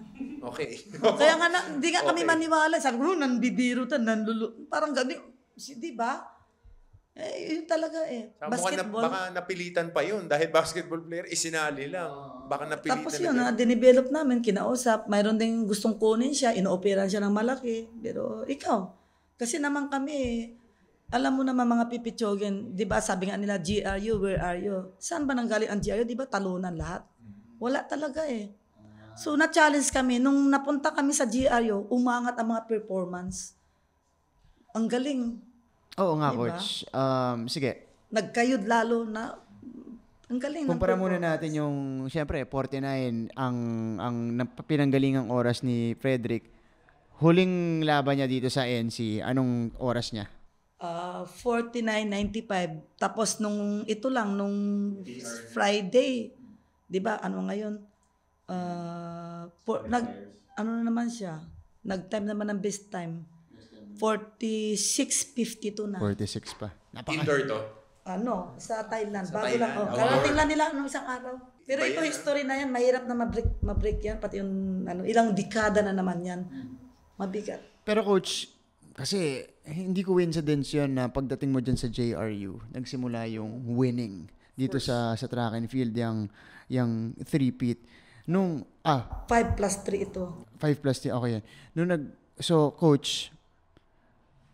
Okay. Kaya nga, hindi nga kami maniwala. Sabi ko, nanbibiro ta, parang gani. Diba? Yun talaga eh. Basketball. Baka napilitan pa yun dahil basketball player, isinali lang. Baka napilitan. Tapos yun, dinevelop namin, kinausap. Mayroon ding gustong kunin siya, inoopera siya ng malaki. Pero ikaw, kasi naman kami, alam mo naman mga pipitsogin, di ba sabi nga nila, GRU, where are you? Saan ba nanggaling ang GRU? Di ba talunan lahat? Wala talaga eh. So na-challenge kami. Nung napunta kami sa GRU, umangat ang mga performance. Ang galing. Oo nga, Diba? Coach. Sige. Nagkayod lalo na. Ang galing. Kumpara muna natin yung, siyempre, 49, ang pinanggalingang oras ni Frederick. Huling laban niya dito sa NC, anong oras niya? 49.95. Tapos nung Friday, 'di ba? Ano ngayon? Ano na naman siya? Nag-time naman ng best time. 46.52 na. 46 pa. Indoor to? Sa Thailand. Sa Bago Thailand. lang. Karating lang nila nung isang araw. Pero ito history na yan, mahirap na ma-break yan. Pati yung ilang dekada na naman yan. Mabigat. Pero Coach, kasi hindi coincidence yun na pagdating mo dyan sa JRU, nagsimula yung winning dito sa track and field, yung three-peat. Nung, 5+3 ito. 5+3, okay yan. So, Coach,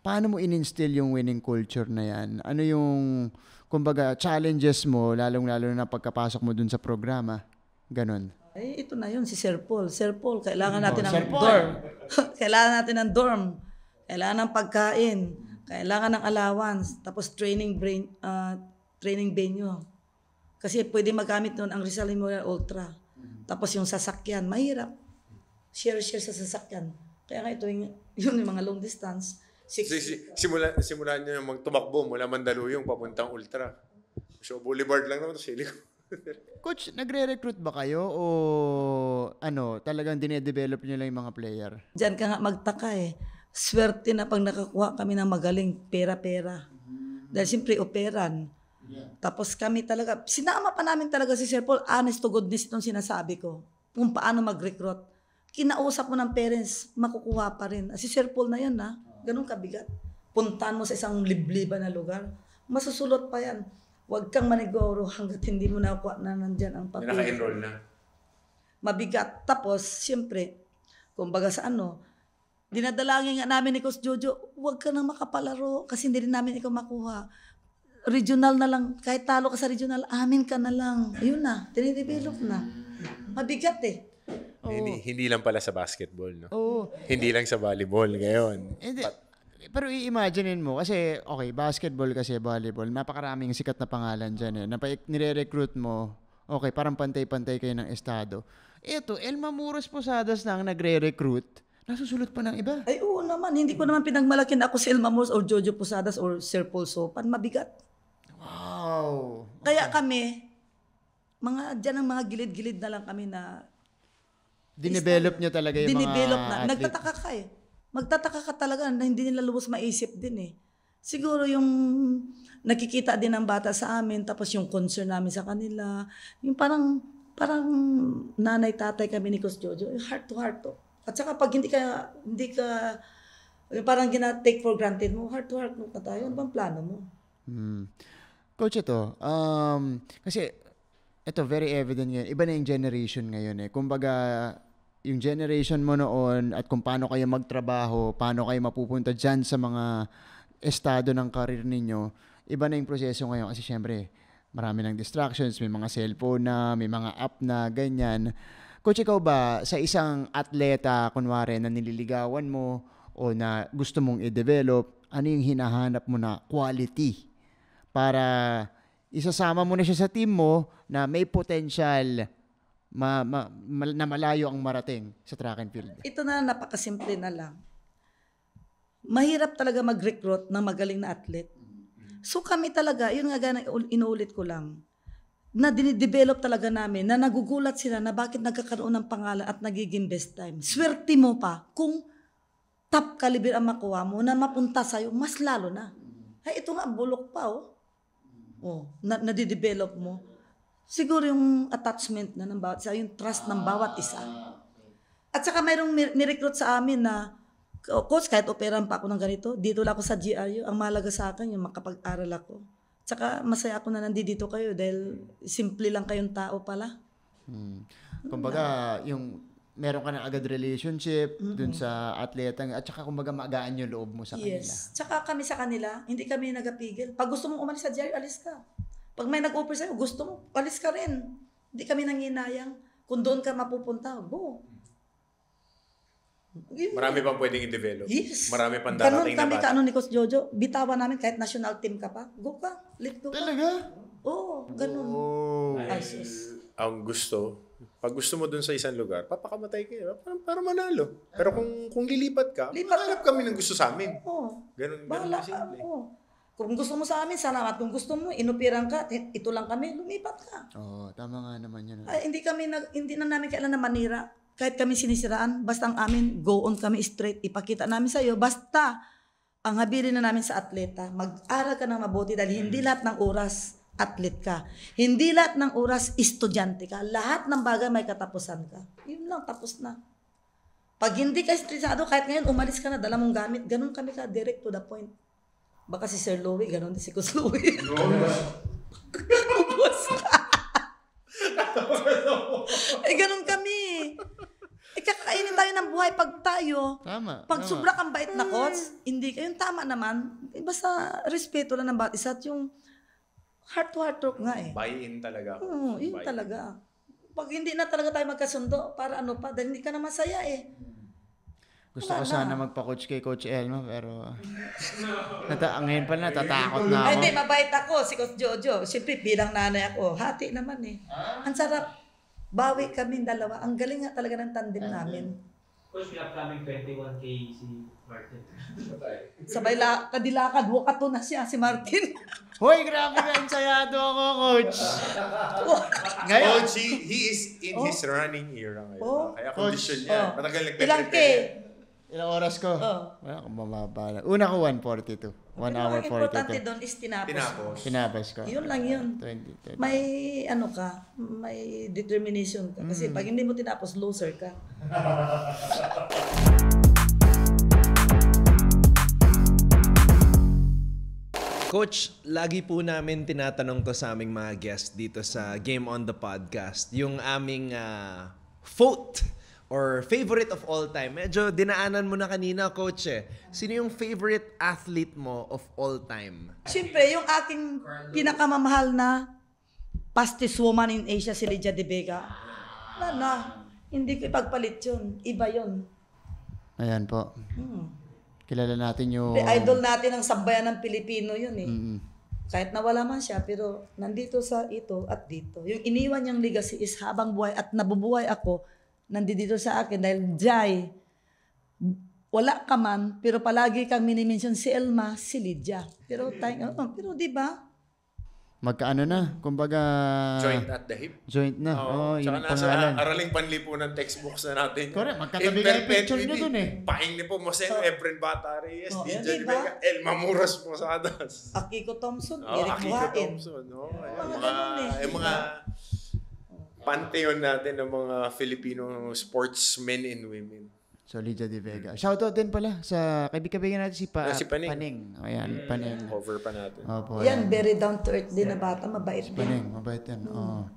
paano mo in-instill yung winning culture na yan? Ano yung, kumbaga, challenges mo, lalong-lalo na pagkapasok mo dun sa programa? Ganon. Ito na yun, si Sir Paul. Sir Paul, kailangan natin ng dorm. Kailangan natin ng dorm. Kailangan ng pagkain. Kailangan ng allowance. Tapos training venue. Kasi pwede magamit nun ang Rizal Memorial Ultra. Tapos yung sasakyan, mahirap. Share sa sasakyan. Kaya nga ito yun yung mga long distance. Simulan nyo yung magtumakbo mula Mandaluyong papuntang Ultra. So, Boulevard lang naman ito sa Silicon. Coach, nagre-recruit ba kayo o talagang dine-develop nyo lang yung mga player? Diyan ka nga magtaka eh. swerte na pag nakakuha kami ng magaling pera-pera. Dahil siyempre operan. Tapos kami talaga, sinama pa namin talaga si Sir Paul, honest to goodness itong sinasabi ko. Kung paano mag-recruit. Kinausap mo ng parents, makukuha pa rin. Si Sir Paul na yan na, ganun kabigat. Puntahan mo sa isang libliban na lugar, masusulot pa yan. Huwag kang maniguro hanggat hindi mo nakuha na nandyan ang papel. Naka-enroll na. Mabigat. Tapos, siyempre, kumbaga sa dinadalangin nga namin ni Coach Jojo, huwag ka nang makapalaro kasi hindi rin namin ikaw makuha. Regional na lang, kahit talo ka sa regional, amin ka na lang. Ayun na, tinidevelop na. Mabigat eh. Hindi lang pala sa basketball, no? Oo. Hindi lang sa volleyball ngayon. Pero i-imaginein mo, kasi, okay, basketball kasi, volleyball, napakaraming sikat na pangalan dyan eh. Nire-recruit mo, okay, parang pantay-pantay kayo ng estado. Ito, Elma Muros Posadas na ang nagre-recruit, nasusulot pa ng iba. Ay oo naman, hindi ko naman pinagmalakin ako si Elma Moores or Jojo Posadas or Sir Paul Sopan. Mabigat. Wow. Kaya kami, dyan ang mga gilid-gilid na lang kami na Dinevelop nyo talaga yung dinidevelop mga na. athlete. Nagtataka ka eh. Magtataka ka talaga na hindi nila lubos maisip din eh. Siguro yung nakikita din ng bata sa amin, tapos yung concern namin sa kanila, yung parang nanay-tatay kami ni Coach Jojo, heart to heart to. At saka pag hindi ka yung parang take for granted mo, heart to heart mo ka tayo, ano bang plano mo? Coach, ito, kasi ito very evident ngayon, iba na yung generation ngayon eh. Kumbaga, yung generation mo noon at kung paano kayo magtrabaho, paano kayo mapupunta dyan sa mga estado ng career ninyo, iba na yung proseso ngayon kasi syempre, marami ng distractions, may mga cellphone na, may mga app na, ganyan. Coach, ikaw ba, sa isang atleta, kunwari, na nililigawan mo o na gusto mong i-develop, ano yung hinahanap mo na quality para isasama mo na siya sa team mo na may potential na malayo ang marating sa track and field? Ito na, napakasimple na lang. Mahirap talaga mag-recruit ng magaling na athlete. So kami talaga, yun nga inuulit ko lang, na dinidevelop talaga namin, na nagugulat sila na bakit nagkakaroon ng pangalan at nagiging best time. Swerte mo pa kung top caliber ang makuha mo na mapunta sa'yo, mas lalo na. Ay, ito nga, bulok pa nadidevelop mo. Siguro yung attachment na ng bawat isa, yung trust ng bawat isa. At saka mayroong nirecruit sa amin na, Coach, kahit operan pa ako ng ganito, dito lang ako sa GRU, ang mahalaga sa akin yung makapag-aral ako. Tsaka masaya ako na nandito kayo dahil simple lang kayong tao pala. Kumbaga, yung meron ka na agad relationship dun sa atleta at saka kumbaga magaan yung loob mo sa kanila. Yes. Tsaka kami sa kanila, hindi kami nagapigil. Pag gusto mong umalis sa GRU, alis ka. Pag may nag-offer sa'yo, gusto mo, alis ka rin. Hindi kami nanginayang. Kung doon ka mapupunta, go. Marami pang pwedeng i-develop. Yes. Marami pang darating na kami bata. ni Coach Jojo, bitawan namin kahit national team ka pa. Go ka. Let go ka. Talaga? Oo, ganun. Ay, sus. Ang pag gusto mo dun sa isang lugar, papakamatay kayo para manalo. Pero kung lilipat ka, hanap kami ng gusto sa amin. Oo. Ganun Bahala na ka. simple. Oo. Kung gusto mo sa amin, salamat. Kung gusto mo, inupiran ka, ito lang kami, lumipat ka. Tama nga naman yun. Ay, hindi na namin kailan na manira. Kahit kami sinisiraan, basta ang amin, go on kami straight. Ipakita namin sa'yo. Basta, ang habilin na namin sa atleta, mag-aral ka ng mabuti dahil hindi lahat ng oras atlet ka. Hindi lahat ng oras estudyante ka. Lahat ng bagay may katapusan ka. Yun lang, tapos na. Pag hindi ka estresado, kahit ngayon umalis ka na, dala mong gamit, ganun kami ka, direct to the point. Baka si Sir Louie, ganun din si Coach Louie. Ubus ka. Ganun kami. Kakainin tayo ng buhay pag tayo. Tama. Pag sobra kang bait na coach, hindi kayo tama naman. Basta respeto lang ng bawat isa at yung heart to heart talk nga eh. Buy-in talaga. Oo, yun talaga. Pag hindi na talaga tayo magkasundo, para ano pa, dahil hindi ka na masaya eh. Gusto ko sana magpa-coach kay Coach Elma, pero ngayon pa natatakot na ako. Ay, hindi, mabait ako, si Coach Jojo. Siyempre, bilang nanay ako, hati naman eh. Ang sarap. Bawi kaming dalawa. Ang galing nga talaga ng tandem namin. Coach, may upcoming 21K si Martin. Sabay kadilakad, wakato na siya, si Martin. Hoy, grabe ka, ensayado ako, Coach. Ngayon, he is in his running era ngayon. Kaya condition niya. Matagal Ilang K? Ilang oras ko? Wala akong mababa na. Una ko 1:42. 1 hour Ang importante 42. doon is tinapos. Tinapos ko. Yun lang yun. 20. May ano ka, may determination ka. Kasi pag hindi mo tinapos, loser ka. Coach, lagi po namin tinatanong to sa aming mga guest dito sa Game on the Podcast. Yung aming vote or favorite of all time. Medyo dinaanan mo na kanina, Coach eh. Sino yung favorite athlete mo of all time? Siyempre, yung aking pinakamamahal na fastest woman in Asia, si Lydia De Vega. Hindi ko ipagpalit yun. Iba yun. Ayan po. Kilala natin yung... Idol natin ang sambayan ng Pilipino yun eh. Kahit nawala man siya, pero nandito sa ito at dito. Yung iniwan niyang legacy is habang buhay at nabubuhay ako, nandito sa akin dahil Jai, wala ka man, pero palagi kang minimension si Elma, si Lydia. Pero di ba? Magkaano na? Kumbaga... Joint at the hip. Joint na. Oo, Yung tsaka nasa pangalan. araling panlipunan textbooks na natin. Correct. Magkatabi nga yung picture nyo dun eh. Paing ni po Moseno, Efren Bata Reyes, yan, DJ diba? Vega, Elma Muras Posadas. Akiko Thompson, Oh, Eric Akiko Buhain. Thompson. No? Mga Yung mga pantheon natin ng mga Filipino sportsmen and women. So, Lydia De Vega. Shoutout din pala sa kaibigan natin si Paning. Paning. Ayan, Paning. Cover pa natin. Opo, Yan, very down to earth din na bata, mabait din. Paning, mabait yan. Oo.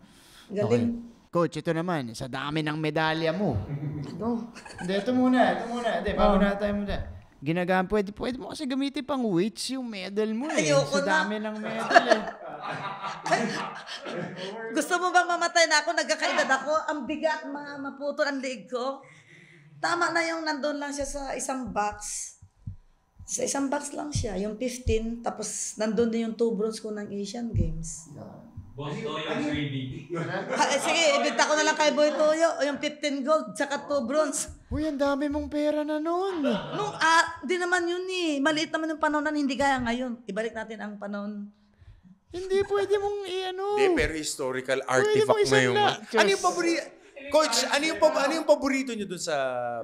Galing. Coach, ito naman, sa dami ng medalya mo. Ano? Hindi, ito muna. Hindi, bago na tayo muna. Ginagamit, pwede mo kasi gamitin pang weights yung medal mo eh. Ayoko Sa na. dami ng medal eh. Gusto mo bang mamatay na ako? Nagkakaedad ako? Ang bigat, maputol ang leg ko? Tama na yung nandun lang siya sa isang box. Sa isang box lang siya. Yung 15, tapos nandun din yung 2 bronze ko ng Asian Games. Boss Toyo is really big. Sige, ibenta ko na lang kay Boy Toyo. Yung 15 gold, tsaka 2 bronze. Uy, ang dami mong pera na noon. Di naman yun eh. Maliit naman yung panahon na hindi kaya ngayon. Ibalik natin ang panahon. Hindi pwede mong i-ano. Hindi, pero historical artifact na yung... Ano yung paborito? Coach, ano yung paborito nyo dun sa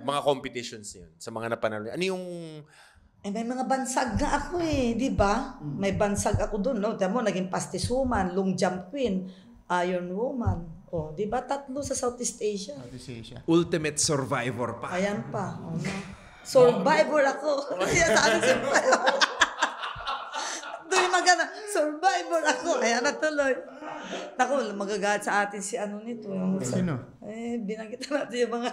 mga competitions yun? Sa mga napanalo? Ano yung... May mga bansag nga ako eh, di ba? May bansag ako doon, no? Tama mo, naging fastest woman, long jump queen, iron woman. Oh, di ba? 3 sa Southeast Asia. Ultimate survivor pa. Ayan pa. Oh, no? Survivor ako. Kaya sa akin, survivor. Doon magana, survivor ako. Ayan na tuloy. Naku, magagalit sa atin si ano nito. Sino? Binanggit natin yung mga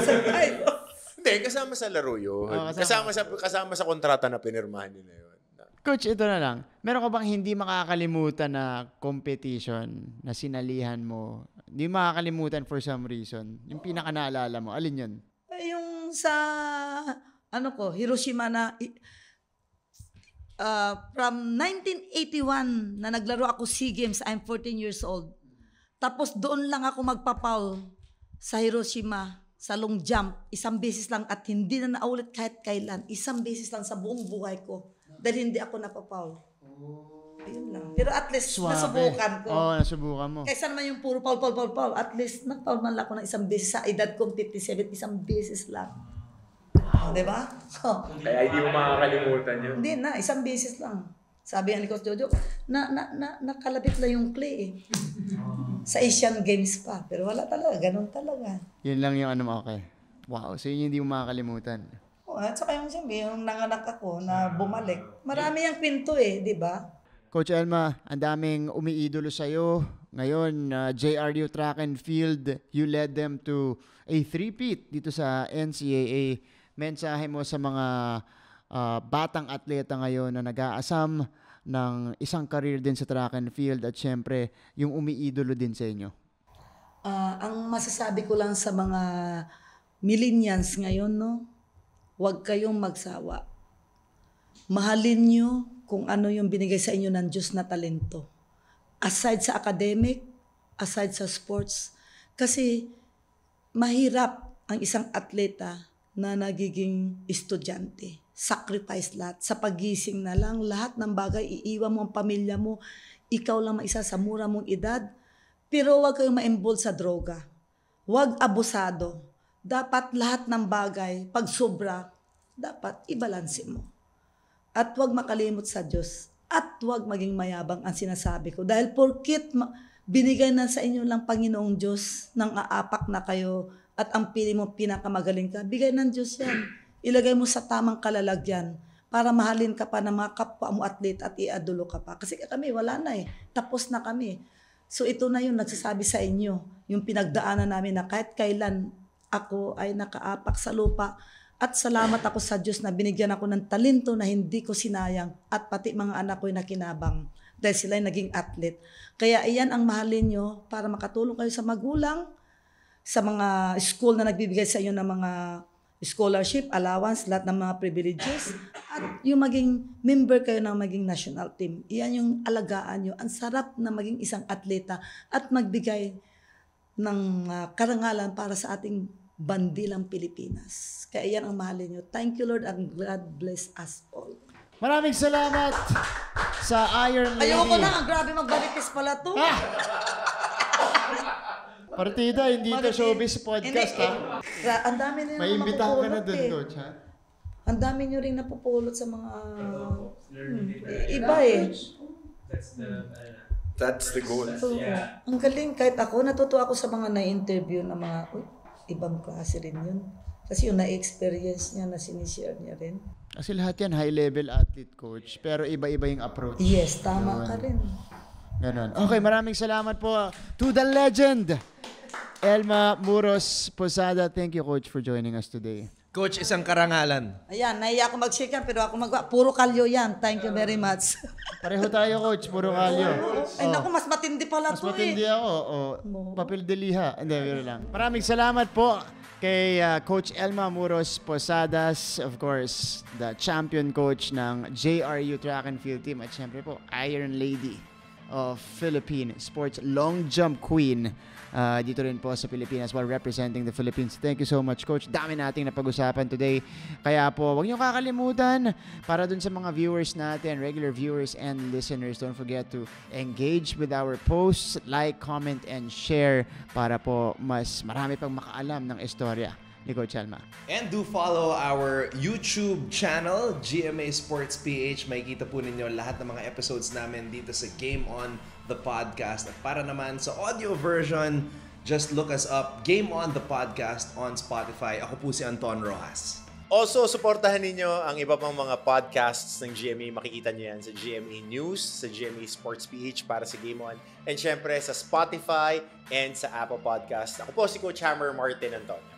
survivor. Hindi, kasama sa laro yun. Kasama sa kontrata na pinirmahan nila yun. Coach, ito na lang. Meron ka bang hindi makakalimutan na competition na sinalihan mo? Hindi makakalimutan for some reason. Yung pinaka-naalala mo. Alin yun? Yung sa, Hiroshima na, from 1981 na naglaro ako SEA Games, I'm 14 years old. Tapos doon lang ako magpapaul sa Hiroshima, sa long jump. 1 beses lang at hindi na naulit kahit kailan. 1 beses lang sa buong buhay ko. Dahil hindi ako napapaul. Ayun lang. Pero at least nasubukan ko. Oo, nasubukan mo. Kaysa naman yung puro paul. At least nagpaul man lang ako ng 1 beses sa edad kong 57. 1 beses lang. Diba? Kaya hindi mo makakalimutan yun. Hindi na, 1 beses lang. Sabi ni Coach Jojo, nakalabit lang yung clay eh. Sa Asian Games pa. Pero wala talaga, ganun talaga. Yun lang yung ano mo, okay. Wow, so yun hindi mo makakalimutan. At saka yung nanganak ako na bumalik. Marami yung pinto eh, di ba? Coach Elma, ang daming umiidolo sa'yo. Ngayon, JRU Track and Field, you led them to a 3-peat dito sa NCAA. Mensahe mo sa mga batang atleta ngayon na nag-aasam ng isang career din sa track and field at syempre yung umiidolo din sa inyo? Ang masasabi ko lang sa mga millennials ngayon, no? Huwag kayong magsawa. Mahalin nyo kung ano yung binigay sa inyo ng Diyos na talento. Aside sa academic, aside sa sports. Kasi mahirap ang isang atleta na nagiging estudyante. Sacrifice lahat. Sa pagising na lang, lahat ng bagay, iiwan mo ang pamilya mo. Ikaw lang maisa sa mura mong edad. Pero huwag kayong ma-involve sa droga. Huwag abusado. dapat lahat ng bagay, pag sobra, dapat ibalanse mo. At huwag makalimot sa Diyos. At huwag maging mayabang ang sinasabi ko. Dahil porkit binigay na sa inyo lang Panginoong Diyos nang aapak na kayo at ang pili mo pinakamagaling ka, bigay ng Diyos yan. Ilagay mo sa tamang kalalagyan para mahalin ka pa ng mga kapwa mo atlet at iadulo ka pa. Kasi kami, wala na eh. Tapos na kami. So ito na yung nagsasabi sa inyo, yung pinagdaanan namin na kahit kailan ako ay nakaapak sa lupa at salamat ako sa Diyos na binigyan ako ng talento na hindi ko sinayang at pati mga anak ko ay nakinabang dahil sila ay naging athlete. Kaya iyan ang mahalin nyo para makatulong kayo sa magulang, sa mga school na nagbibigay sa inyo ng mga scholarship, allowance, lahat ng mga privileges at yung maging member kayo ng maging national team. Iyan yung alagaan nyo. Ang sarap na maging isang atleta at magbigay ng karangalan para sa ating bandilang Pilipinas. Kaya yan ang mahalin nyo. Thank you, Lord, and God bless us all. Maraming salamat sa Iron Lady. Ayoko na, grabe magbalitis pala to. Partida, hindi to showbiz podcast, ha? Ang dami nyo May imbitahan ka na dun, eh. Coach, ha? Ang dami nyo rin napupulot sa mga iba eh. That's the goal. So, ang galing, kahit ako, natutuwa ako sa mga na-interview na mga, ibang klase rin yun. Kasi yung na-experience niya, na sinishare niya rin. Kasi lahat yan, high-level athlete, Coach. Pero iba-iba yung approach. Yes, tama ka rin. Ganon. Okay, maraming salamat po to the legend, Elma Muros Posada. Thank you, Coach, for joining us today. Coach, isang karangalan. Ayan, nahiya ako mag-shake yan, pero ako puro kalyo yan. Thank you very much. Pareho tayo, Coach. Puro kalyo. Ay, naku, mas matindi pala Mas to matindi eh. ako. Papel de liha. Hindi, biro lang. Maraming salamat po kay Coach Elma Muros Posadas, of course, the champion coach ng JRU Track and Field Team. At syempre po, Iron Lady of Philippine Sports Long Jump Queen dito rin po sa Pilipinas while representing the Philippines. Thank you so much, Coach. Dami nating napag-usapan today. Kaya po, huwag niyo kakalimutan para dun sa mga viewers natin, regular viewers and listeners, don't forget to engage with our posts, like, comment, and share para po mas marami pang makaalam ng istorya ni Coach Elma. And do follow our YouTube channel, GMA Sports PH. Makikita po ninyo lahat ng mga episodes namin dito sa Game On the Podcast. At para naman sa audio version, just look us up, Game On the Podcast on Spotify. Ako po si Anton Rojas. Also, suportahan ninyo ang iba pang mga podcasts ng GMA. Makikita nyo yan sa GMA News, sa GMA Sports PH para sa Game On. And syempre sa Spotify and sa Apple Podcast. Ako po si Coach Hammer Martin Antonio.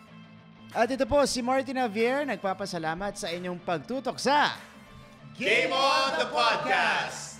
At ito po si Martin Javier, nagpapasalamat sa inyong pagtutok sa Game On the Podcast!